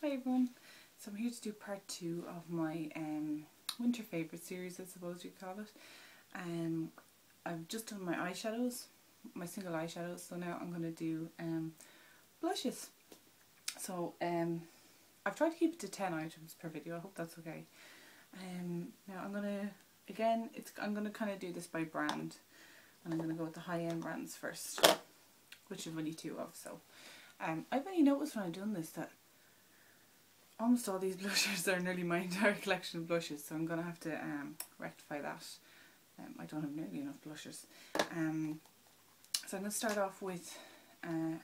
Hi everyone, so I'm here to do part 2 of my winter favourite series, I suppose you'd call it. I've just done my eyeshadows, my single eyeshadows, so now I'm going to do blushes. So I've tried to keep it to 10 items per video, I hope that's okay. Now I'm going to kind of do this by brand, and I'm going to go with the high-end brands first, which I've only 2 of. So I've only noticed when I've done this that almost all these blushes are nearly my entire collection of blushes, so I'm going to have to rectify that. I don't have nearly enough blushes. So I'm going to start off with, I'll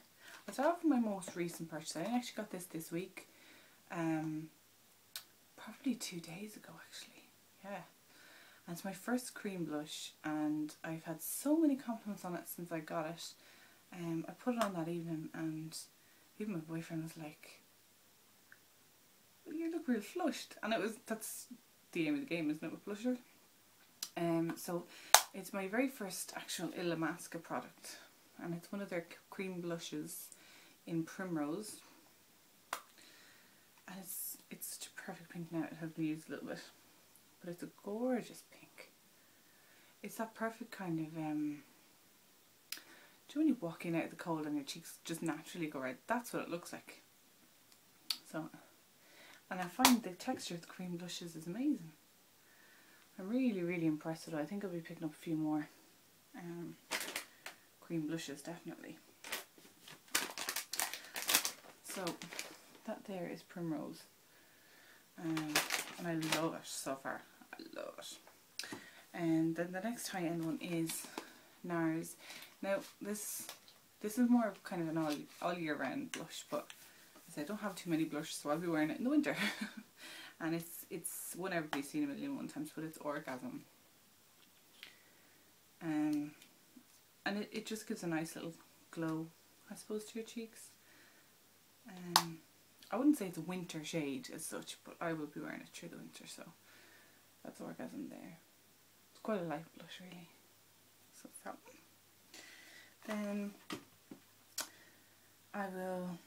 start off with my most recent purchase. I actually got this week, probably 2 days ago actually, yeah. And it's my first cream blush, and I've had so many compliments on it since I got it. I put it on that evening, and even my boyfriend was like, "You look real flushed," and that's the aim of the game, isn't it, with blusher? So it's my very first actual Illamasqua product, and it's one of their cream blushes in Primrose, and it's such a perfect pink now. It has been used a little bit, but it's a gorgeous pink. It's that perfect kind of do you know when you walk in out of the cold and your cheeks just naturally go red? That's what it looks like. So, and I find the texture of the cream blushes is amazing. I'm really impressed with it. I think I'll be picking up a few more cream blushes, definitely. So that there is Primrose, and I love it so far. I love it. And then the next high-end one is NARS. Now this is more of kind of an all year round blush, but I don't have too many blushes, so I'll be wearing it in the winter. And it's one everybody's seen a million one times, but it's Orgasm. And it just gives a nice little glow, I suppose, to your cheeks. I wouldn't say it's a winter shade as such, but I will be wearing it through the winter, so that's Orgasm there. It's quite a light blush really. So it's that one. Then I will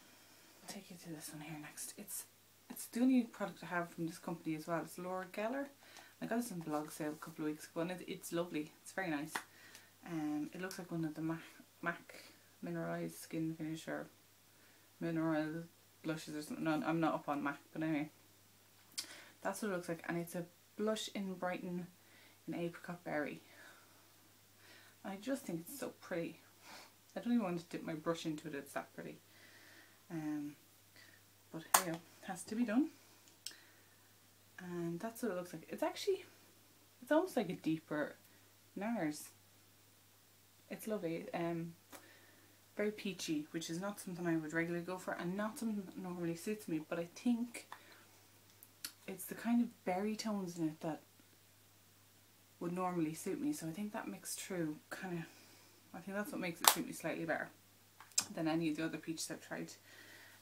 take you to this one here next. It's the only product I have from this company as well. It's Laura Geller. I got this in blog sale a couple of weeks ago, and it's lovely. It's very nice. It looks like one of the MAC Mineralized Skin Finish or Mineral blushes or something. No, I'm not up on MAC, but anyway, that's what it looks like. And it's a blush in Brighton in Apricot Berry. I just think it's so pretty. I don't even want to dip my brush into it, it's that pretty. But hey, it has to be done. And that's what it looks like. It's almost like a deeper NARS. It's lovely. Very peachy, which is not something I would regularly go for, and not something that normally suits me, but I think it's the kind of berry tones in it that would normally suit me, so I think that mixed through I think that's what makes it suit me slightly better than any of the other peaches I've tried.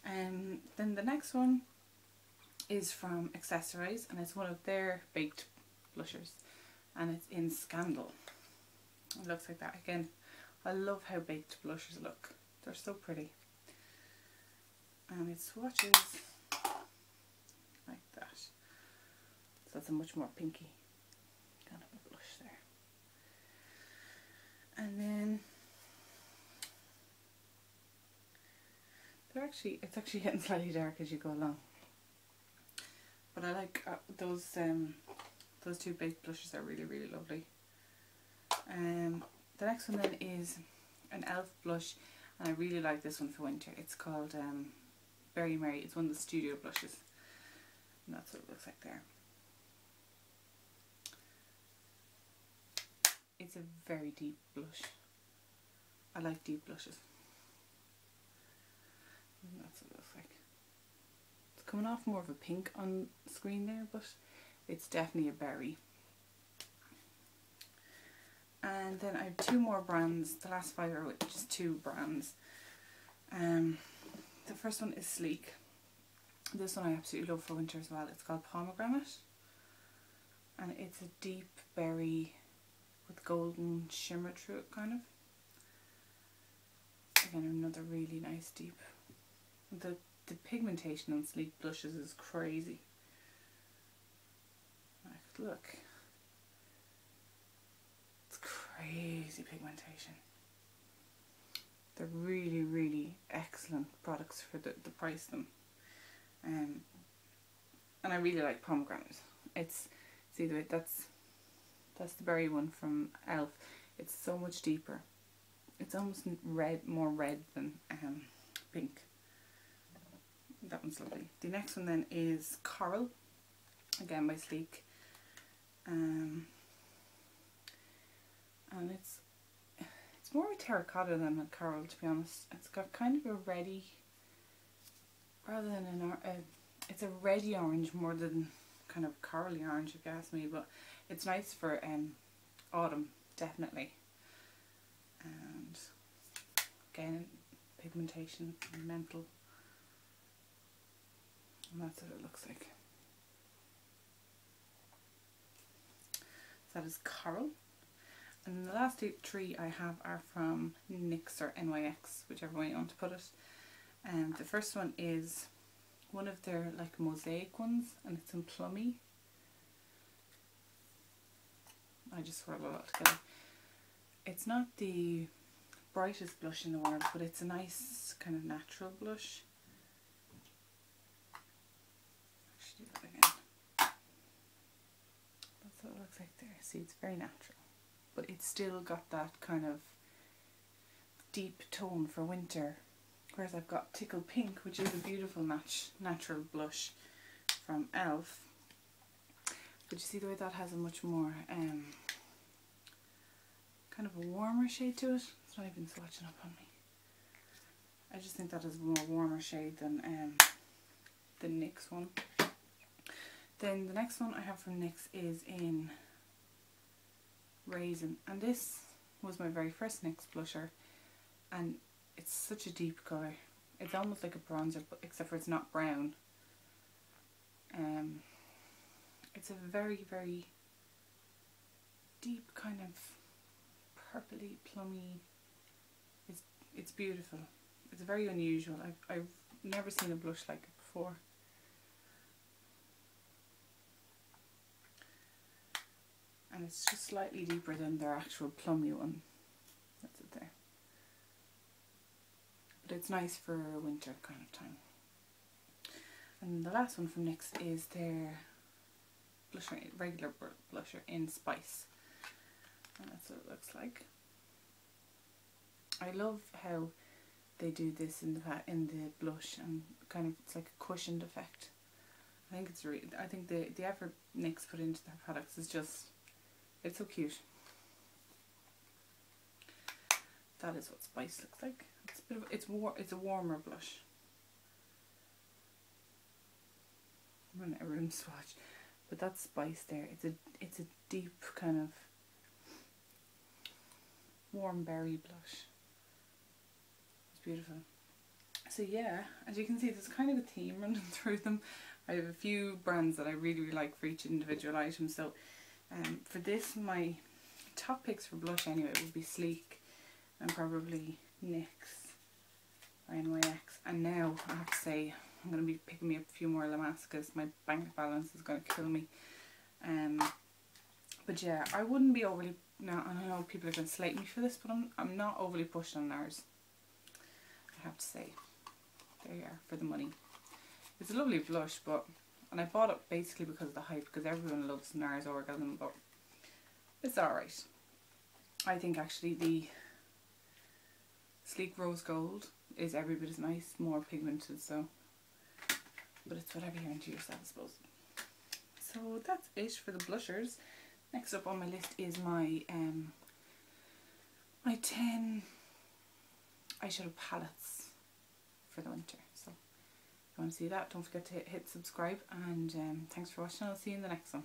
Then the next one is from Accessorize, and it's one of their baked blushers, and it's in Scandal. It looks like that. Again, I love how baked blushers look. They're so pretty. And it swatches like that. So that's a much more pinky kind of a blush there. And then it's actually getting slightly dark as you go along. But I like those 2 baked blushes are really lovely. The next one then is an e.l.f. blush, and I really like this one for winter. It's called Berry Mary. It's one of the studio blushes, and that's what it looks like there. It's a very deep blush. I like deep blushes. And that's what it looks like. It's coming off more of a pink on screen there, but it's definitely a berry. And then I have 2 more brands. The last 5 are just 2 brands. The first one is Sleek. This one I absolutely love for winter as well. It's called Pomegranate, and it's a deep berry with golden shimmer through it, kind of. Again, another really nice deep. The the pigmentation on Sleek blushes is crazy. Like, look. It's crazy pigmentation. They're really, really excellent products for the price of them. And I really like pomegranate. It's, see the way, that's the berry one from e.l.f. It's so much deeper. It's almost red, more red than pink. That one's lovely. The next one then is Coral, again by Sleek. And it's more a terracotta than a coral, to be honest. It's got kind of a reddy, rather than it's a reddy orange more than kind of corally orange, if you ask me. But it's nice for autumn, definitely. And again, pigmentation and mental. And that's what it looks like. So that is Coral. And the last three I have are from NYX or NYX, whichever way you want to put it. And the first one is one of their like mosaic ones, and it's in Plummy. I just swirl a lot together. It's not the brightest blush in the world, but it's a nice kind of natural blush. Actually, do that again. That's what it looks like there. See, it's very natural, but it's still got that kind of deep tone for winter. Whereas I've got Tickle Pink, which is a beautiful natural blush from e.l.f. But you see the way that has a much more kind of a warmer shade to it. It's not even swatching up on me. I just think that is a more warmer shade than the NYX one. Then the next one I have from NYX is in Raisin, and this was my very first NYX blusher, and it's such a deep colour. It's almost like a bronzer, but except for it's not brown. It's a very, very deep kind of purpley, plummy. It's beautiful. It's very unusual. I've never seen a blush like it before. And it's just slightly deeper than their actual plummy one. That's it there. But it's nice for winter kind of time. And the last one from NYX is their blusher, regular blusher in Spice. And that's what it looks like. I love how they do this in the blush, and kind of it's like a cushioned effect. I think it's really, I think the effort NYX put into their products is just, it's so cute. That is what Spice looks like. It's a bit of, it's a warmer blush. I'm running a room swatch, but that's Spice there. It's a deep kind of warm berry blush. It's beautiful. So yeah, as you can see, there's kind of a theme running through them. I have a few brands that I really, really like for each individual item. So for this, my top picks for blush anyway would be Sleek and probably NYX or NYX. And now I have to say, I'm going to be picking me up a few more Lamascas. My bank balance is going to kill me. But yeah, I wouldn't be overly, now I know people are going to slate me for this, but I'm not overly pushed on NARS. I have to say. There you are, for the money. It's a lovely blush, and I bought it basically because of the hype, because everyone loves NARS Orgasm, but it's alright. I think actually the Sleek Rose Gold is every bit as nice, more pigmented, so, but it's whatever you're into yourself, I suppose. So that's it for the blushers. Next up on my list is my 10 eyeshadow palettes for the winter. So if you want to see that, don't forget to hit subscribe, and thanks for watching. I'll see you in the next one.